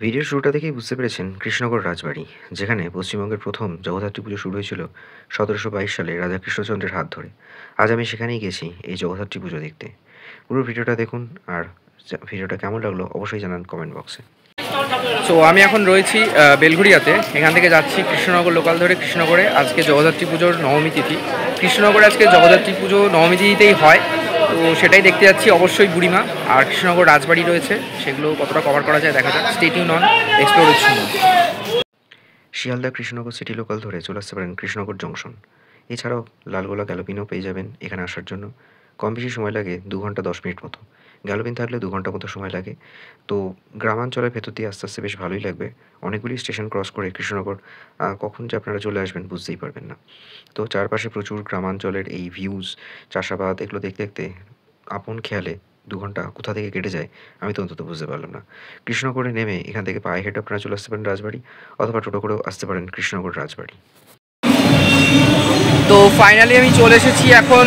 ভিডিওর শুরুটা দেখেই বুঝতে পেরেছেন কৃষ্ণনগর রাজবাড়ি, যেখানে পশ্চিমবঙ্গের প্রথম জগদ্ধাত্রী পুজো শুরু হয়েছিল ১৭২২ সালে রাজা কৃষ্ণচন্দ্রের হাত ধরে। আজ আমি সেখানেই গেছি এই জগদ্ধাত্রী পুজো দেখতে। পুরো ভিডিওটা দেখুন, আর ভিডিওটা কেমন লাগলো অবশ্যই জানান কমেন্ট বক্সে। সো আমি এখন রয়েছি বেলঘুরিয়াতে। এখান থেকে যাচ্ছি কৃষ্ণনগর লোকাল ধরে কৃষ্ণনগরে। আজকে জগদ্ধাত্রী পুজোর নবমী তিথি। কৃষ্ণনগরে আজকে জগদ্ধাত্রী পুজো নবমী তিথিতেই হয়, তো সেটাই দেখতে যাচ্ছি। অবশ্যই বুড়িমা আর কৃষ্ণনগর রাজবাড়ি রয়েছে, সেগুলো কতটা কভার করা যায় দেখা যাক। Stay tune on explore with Suman. Sealdah Krishnanagar city local ধরে চলে আসতে পারেন কৃষ্ণনগর জংশন। এছাড়াও লালগোলা গ্যালোপিনও পেয়ে যাবেন এখানে আসার জন্য। কম বেশি সময় লাগে 2 ঘন্টা 10 মিনিট মতো। গ্যালোপিন থাকলে 2 ঘন্টা মতো সময় লাগে। তো গ্রামাঞ্চলের ভেতর দিয়ে আস্তে আস্তে বেশ ভালোই লাগবে। অনেকগুলি স্টেশন ক্রস করে কৃষ্ণনগর কখন যে আপনারা চলে আসবেন বুঝতেই পারবেন না। তো চারপাশে প্রচুর গ্রামাঞ্চলের এই ভিউজ, চাষাবাদ এগুলো দেখতে দেখতে আপন খেয়ালে 2 ঘন্টা কোথা থেকে কেটে যায় আমি তো অন্তত বুঝতে পারলাম না। কৃষ্ণনগরে নেমে এখান থেকে পায়ে হেঁটে আপনারা চলে আসতে পারেন রাজবাড়ি, অথবা টোটো করেও আসতে পারেন কৃষ্ণনগর রাজবাড়ি। তো ফাইনালি আমি চলে এসেছি এখন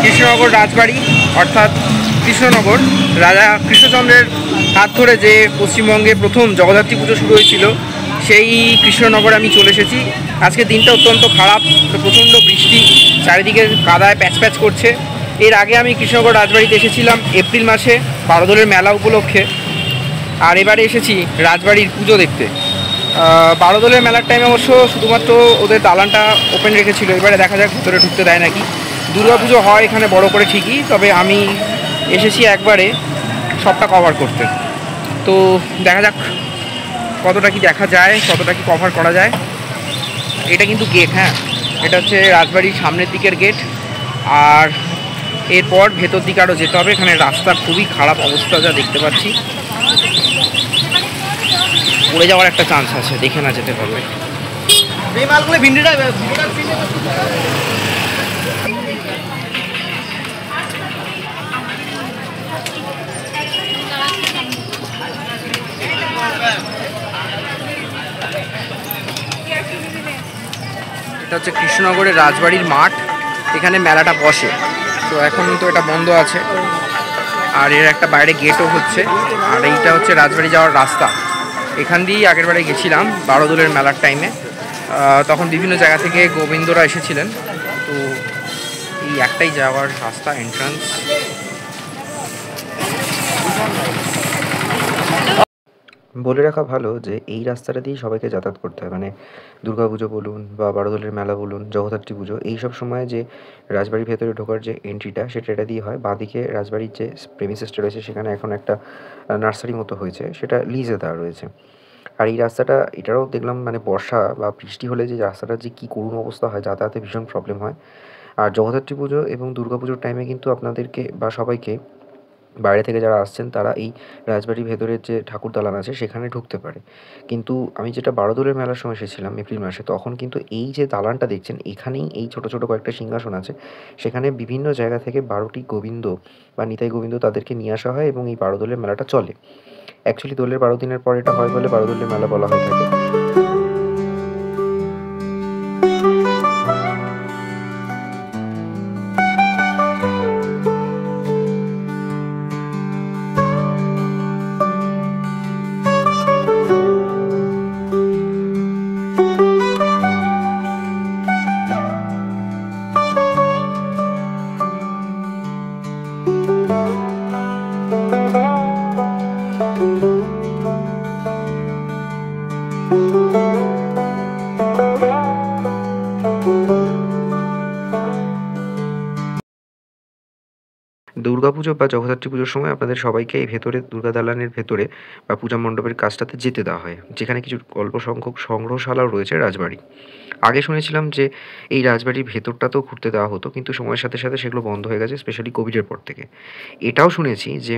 কৃষ্ণনগর রাজবাড়ি, অর্থাৎ কৃষ্ণনগর। রাজা কৃষ্ণচন্দ্রের হাত ধরে যে পশ্চিমবঙ্গে প্রথম জগদ্ধাত্রী পুজো শুরু হয়েছিল, সেই কৃষ্ণনগরে আমি চলে এসেছি। আজকে দিনটা অত্যন্ত খারাপ, প্রচণ্ড বৃষ্টি, চারিদিকে কাদায় প্যাচ প্যাচ করছে। এর আগে আমি কৃষ্ণনগর রাজবাড়িতে এসেছিলাম এপ্রিল মাসে বারোদলের মেলা উপলক্ষে, আর এবারে এসেছি রাজবাড়ির পুজো দেখতে। বারোদলের মেলার টাইমে অবশ্য শুধুমাত্র ওদের দালানটা ওপেন রেখেছিল, এবারে দেখা যাক ভিতরে ঢুকতে দেয় নাকি। দুর্গাপুজো হয় এখানে বড় করে ঠিকই, তবে আমি এসেছি একবারে সবটা কভার করতে। তো দেখা যাক কতটা কি দেখা যায়, কতটা কি কভার করা যায়। এটা কিন্তু গেট, হ্যাঁ, এটা হচ্ছে রাজবাড়ির সামনের দিকের গেট। আর এরপর ভেতর দিকে আরও যেতে হবে। এখানে রাস্তার খুবই খারাপ অবস্থা যা দেখতে পাচ্ছি, পড়ে যাওয়ার একটা চান্স আছে, দেখে না যেতে পারবে। এটা হচ্ছে কৃষ্ণনগরের রাজবাড়ির মাঠ, এখানে মেলাটা বসে। তো এখন তো এটা বন্ধ আছে, আর এর একটা বাইরে গেটও হচ্ছে। আর এইটা হচ্ছে রাজবাড়ি যাওয়ার রাস্তা। এখান দিয়েই আগের বারে গেছিলাম বারোদলের মেলার টাইমে, তখন বিভিন্ন জায়গা থেকে গোবিন্দরা এসেছিলেন। তো এই একটাই যাওয়ার রাস্তা, এন্ট্রান্স। বলে রাখা ভালো যে এই রাস্তাটা দিয়েই সবাইকে যাতায়াত করতে হয়, মানে দুর্গাপুজো বলুন বা বারোদলের মেলা বলুন, জগদ্ধাত্রী পুজো, এইসব সময় যে রাজবাড়ির ভেতরে ঢোকার যে এন্ট্রিটা সেটা এটা দিয়ে হয়। বাঁদিকে রাজবাড়ির যে প্রেমিসেসটা রয়েছে সেখানে এখন একটা নার্সারি মতো হয়েছে, সেটা লিজে দেওয়া রয়েছে। আর এই রাস্তাটা এটারও দেখলাম, মানে বর্ষা বা বৃষ্টি হলে যে রাস্তাটার যে কী করুণ অবস্থা হয়, যাতায়াতে ভীষণ প্রবলেম হয়। আর জগদ্ধাত্রী পুজো এবং দুর্গাপুজোর টাইমে কিন্তু আপনাদেরকে বা সবাইকে, বাইরে থেকে যারা আসছেন তারা এই রাজবাড়ির ভেতরের যে ঠাকুর দালান আছে সেখানে ঢুকতে পারে। কিন্তু আমি যেটা বারোদলের মেলার সময় এসেছিলাম এপ্রিল মাসে, তখন কিন্তু এই যে দালানটা দেখছেন এখানেই এই ছোটো ছোটো কয়েকটা সিংহাসন আছে, সেখানে বিভিন্ন জায়গা থেকে 12টি গোবিন্দ বা নিতাই গোবিন্দ তাদেরকে নিয়ে আসা হয় এবং এই বারোদলের মেলাটা চলে। অ্যাকচুয়ালি দোলের 12 দিনের পর এটা হয় বলে বারোদলের মেলা বলা হয়ে থাকে। দুর্গাপুজো বা জগদ্ধাত্রী পুজোর সময় আপনাদের সবাইকে এই ভেতরে দুর্গা দালানের ভেতরে বা পূজা মণ্ডপের কাছটাতে যেতে দেওয়া হয়, যেখানে কিছু অল্প সংখ্যক সংগ্রহশালাও রয়েছে রাজবাড়ি। আগে শুনেছিলাম যে এই রাজবাড়ির ভেতরটাতেও ঘুরতে দেওয়া হতো, কিন্তু সময়ের সাথে সাথে সেগুলো বন্ধ হয়ে গেছে, স্পেশালি কোভিডের পর থেকে। এটাও শুনেছি যে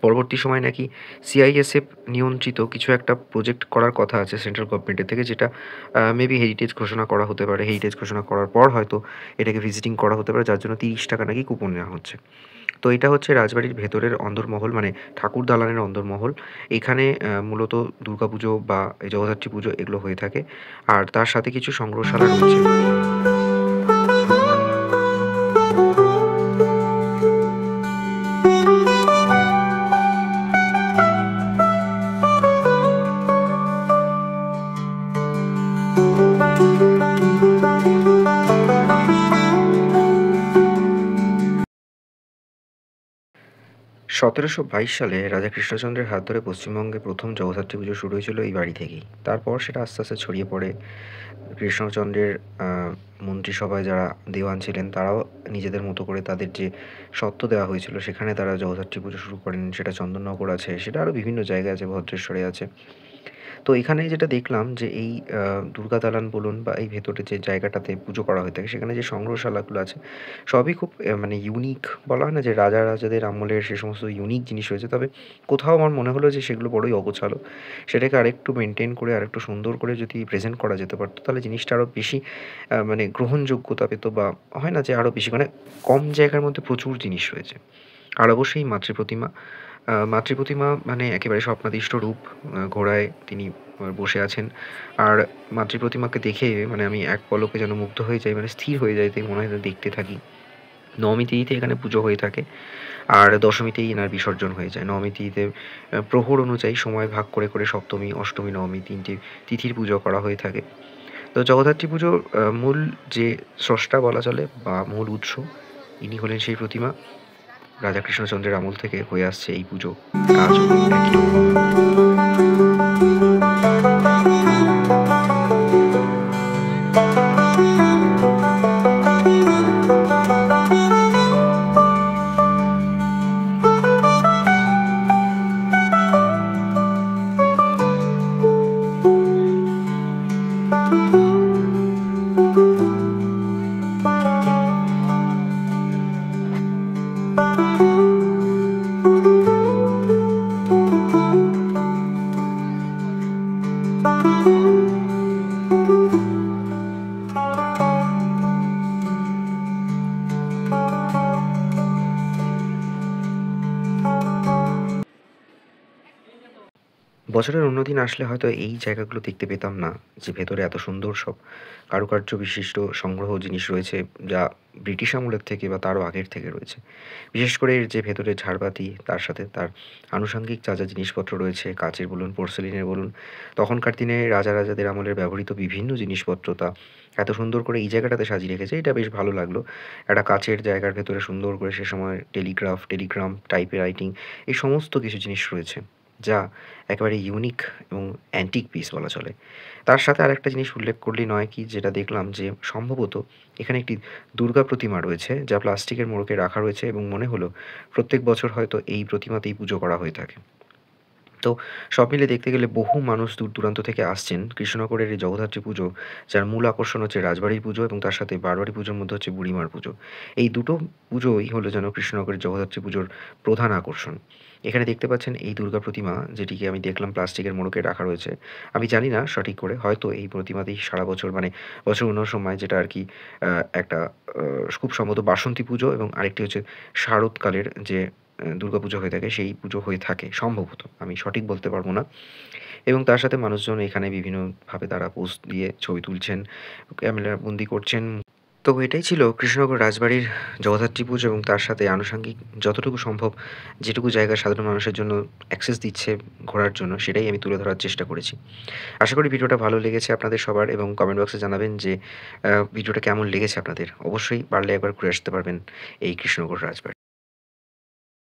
পরবর্তী সময়ে নাকি সিআইএসএফ নিয়ন্ত্রিত কিছু একটা প্রজেক্ট করার কথা আছে সেন্ট্রাল গভর্নমেন্টের থেকে, যেটা মেবি হেরিটেজ ঘোষণা করা হতে পারে। হেরিটেজ ঘোষণা করার পর হয়তো এটাকে ভিজিটিং করা হতে পারে, যার জন্য 30 টাকা নাকি কুপন নেওয়া হচ্ছে। তো এটা হচ্ছে রাজবাড়ির ভেতরের অন্দরমহল, মানে ঠাকুর দালানের অন্দরমহল। এখানে মূলত দুর্গাপুজো বা এই জগদ্ধাত্রী পুজো এগুলো হয়ে থাকে, আর তার সাথে কিছু সংগ্রহশালা রয়েছে। ১৭২২ সালে রাজা কৃষ্ণচন্দ্রের হাত ধরে পশ্চিমবঙ্গে প্রথম জগদ্ধাত্রী পুজো শুরু হয়েছিল এই বাড়ি থেকেই। তারপর সেটা আস্তে, আস্তে ছড়িয়ে পড়ে। কৃষ্ণচন্দ্রের আ মন্ত্রিসভায় যারা দেওয়ান ছিলেন তারাও নিজেদের মতো করে তাদের যে স্বত্ব দেওয়া হয়েছিল সেখানে তারা জগদ্ধাত্রী পুজো শুরু করেন। সেটা চন্দননগর আছে, সেটা আরও বিভিন্ন জায়গায় আছে, ভদ্রেশ্বরে আছে। তো এখানে যেটা দেখলাম যে এই আ দুর্গা দালান বলুন বা এই ভেতরে যে জায়গাটাতে পুজো করা হয়ে থাকে সেখানে যে সংগ্রহশালাগুলো আছে সবই খুব মানে ইউনিক। বলা হয় না যে রাজাদের আমলের সে সমস্ত ইউনিক জিনিস রয়েছে। তবে কোথাও আমার মনে হলো যে সেগুলো বড়ই অগোছালো। সেটাকে আরেকটু মেইনটেইন করে আরেকটু সুন্দর করে যদি প্রেজেন্ট করা যেতে পারত তাহলে জিনিসটা আরও বেশি মানে গ্রহণযোগ্যতা পেত, বা হয় না যে আরও বেশি মানে কম জায়গার মধ্যে প্রচুর জিনিস রয়েছে। আর অবশ্যই মাতৃপ্রতিমা। মাতৃপ্রতিমা মানে একেবারে স্বপ্নাদিষ্ট রূপ। ঘোড়ায় তিনি বসে আছেন। আর মাতৃপ্রতিমাকে দেখে মানে আমি এক পলকে যেন মুগ্ধ হয়ে যাই, মানে স্থির হয়ে যাই, তাই মনে হয় যেন দেখতে থাকি। নবমী তিথিতে এখানে পুজো হয়ে থাকে। আর দশমীতেই এনার বিসর্জন হয়ে যায়। নবমী তিথিতে প্রহর অনুযায়ী সময় ভাগ করে, করে সপ্তমী, অষ্টমী, নবমী ৩ টি তিথির পুজো করা হয়ে থাকে। তো জগদ্ধাত্রী পুজোর মূল যে স্রষ্টা বলা চলে বা মূল উৎস, ইনি হলেন সেই প্রতিমা। রাজা কৃষ্ণচন্দ্রের আমল থেকে হয়ে আসছে এই পুজো আজও একই। বছরের অন্য দিন আসলে হয়তো এই জায়গাগুলো দেখতে পেতাম না, যে ভেতরে এত সুন্দর সব কারুকার্য বিশিষ্ট সংগ্রহ জিনিস রয়েছে, যা ব্রিটিশ আমলের থেকে বা তারও আগের থেকে রয়েছে। বিশেষ করে এর যে ভেতরে ঝাড়বাতি, তার সাথে তার আনুষঙ্গিক যা, যা জিনিসপত্র রয়েছে, কাচের বলুন, পোর্সেলিনের বলুন, তখনকার দিনে রাজাদের আমলের ব্যবহৃত বিভিন্ন জিনিসপত্র তা এত সুন্দর করে এই জায়গাটাতে সাজিয়ে রেখেছে, এটা বেশ ভালো লাগলো। একটা কাচের জায়গার ভেতরে সুন্দর করে সে সময় টেলিগ্রাম, টাইপে রাইটিং, এই সমস্ত কিছু জিনিস রয়েছে, যা একেবারে ইউনিক এবং অ্যান্টিক পিস বলা চলে। তার সাথে আরেকটা জিনিস উল্লেখ করলেই নয় কি, যেটা দেখলাম যে সম্ভবত এখানে একটি দুর্গা প্রতিমা রয়েছে, যা প্লাস্টিকের মোড়কে রাখা রয়েছে এবং মনে হলো প্রত্যেক বছর হয়তো এই প্রতিমাতেই পুজো করা হয়ে থাকে। তো সব মিলে দেখতে গেলে বহু মানুষ দূর-দূরান্ত থেকে আসছেন কৃষ্ণনগরের এই জগদ্ধাত্রী পুজো, যার মূল আকর্ষণ হচ্ছে রাজবাড়ির পুজো এবং তার সাথে বারবাড়ি পুজোর মধ্যে হচ্ছে বুড়িমার পুজো। এই দুটো পুজোই হলো যেন কৃষ্ণনগরের জগদ্ধাত্রী পুজোর প্রধান আকর্ষণ। এখানে দেখতে পাচ্ছেন এই দুর্গা প্রতিমা, যেটিকে আমি দেখলাম প্লাস্টিকের মোড়কে রাখা রয়েছে। আমি জানি না সঠিক করে, হয়তো এই প্রতিমাতেই সারা বছর মানে বছরের অন্য সময় যেটা আরকি একটা খুব সম্ভবত বাসন্তী পুজো এবং আরেকটি হচ্ছে শারদকালের যে দুর্গাপুজো হয়ে থাকে, সেই পুজো হয়ে থাকে সম্ভবত। আমি সঠিক বলতে পারব না। এবং তার সাথে মানুষজন এখানে বিভিন্নভাবে তারা পোস্ট দিয়ে ছবি তুলছেন, ক্যামেরা বন্দী করছেন। তো এটাই ছিল কৃষ্ণনগর রাজবাড়ির জগদ্ধাত্রী পুজো এবং তার সাথে আনুষঙ্গিক যতটুকু সম্ভব, যেটুকু জায়গা সাধারণ মানুষের জন্য অ্যাক্সেস দিচ্ছে ঘোরার জন্য, সেটাই আমি তুলে ধরার চেষ্টা করেছি। আশা করি ভিডিওটা ভালো লেগেছে আপনাদের সবার, এবং কমেন্ট বক্সে জানাবেন যে ভিডিওটা কেমন লেগেছে আপনাদের। অবশ্যই পারলে একবার ঘুরে আসতে পারবেন এই কৃষ্ণনগর রাজবাড়ি।